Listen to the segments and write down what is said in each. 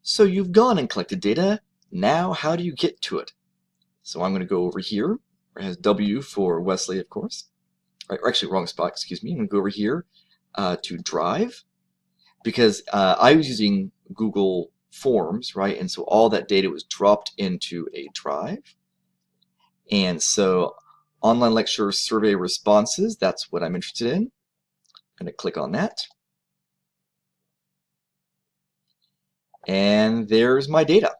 So you've gone and collected data. Now how do you get to it? So I'm going to go over here. It has W for Wesley, of course. Or actually, wrong spot, excuse me. I'm going to go over here to Drive because I was using Google Forms, right? And so all that data was dropped into a drive. And so online lecture survey responses, that's what I'm interested in. I'm going to click on that. And there's my data.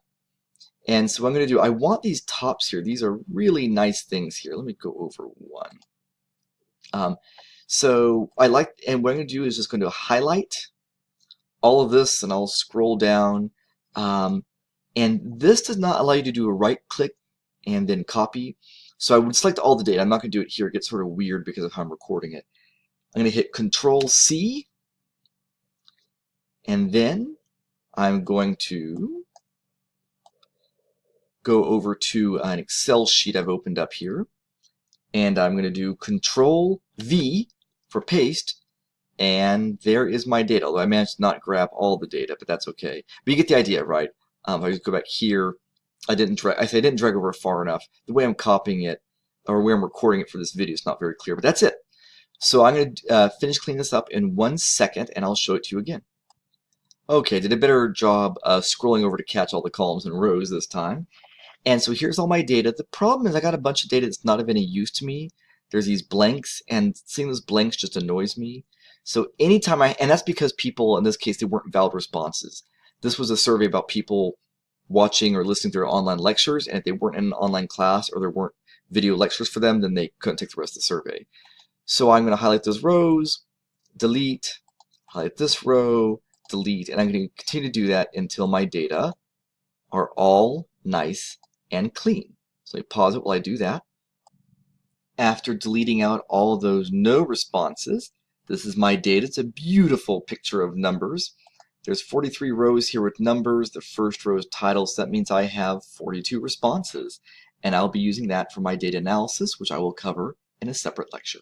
And so what I'm going to do, I want these tops here. These are really nice things here. Let me go over one. So I like, and what I'm going to do is just going to highlight all of this, and I'll scroll down. And this does not allow you to do a right click and then copy. So I would select all the data. I'm not going to do it here. It gets sort of weird because of how I'm recording it. I'm going to hit Control C, and then I'm going to go over to an Excel sheet I've opened up here, and I'm going to do Control V for paste, and there is my data. Although I managed to not grab all the data, but that's okay. But you get the idea, right? If I just go back here, I didn't drag over far enough. The way I'm copying it, or the way I'm recording it for this video is not very clear, but that's it. So I'm going to finish cleaning this up in 1 second, and I'll show it to you again. Okay, did a better job scrolling over to catch all the columns and rows this time. And so here's all my data. The problem is I got a bunch of data that's not of any use to me. There's these blanks, and seeing those blanks just annoys me. So anytime and that's because people, in this case, they weren't valid responses. This was a survey about people watching or listening to their online lectures, and if they weren't in an online class or there weren't video lectures for them, then they couldn't take the rest of the survey. So I'm going to highlight those rows, delete, highlight this row, delete, and I'm going to continue to do that until my data are all nice and clean. So I pause it while I do that. After deleting out all of those no responses, this is my data. It's a beautiful picture of numbers. There's 43 rows here with numbers. The first row is titles. So that means I have 42 responses. And I'll be using that for my data analysis, which I will cover in a separate lecture.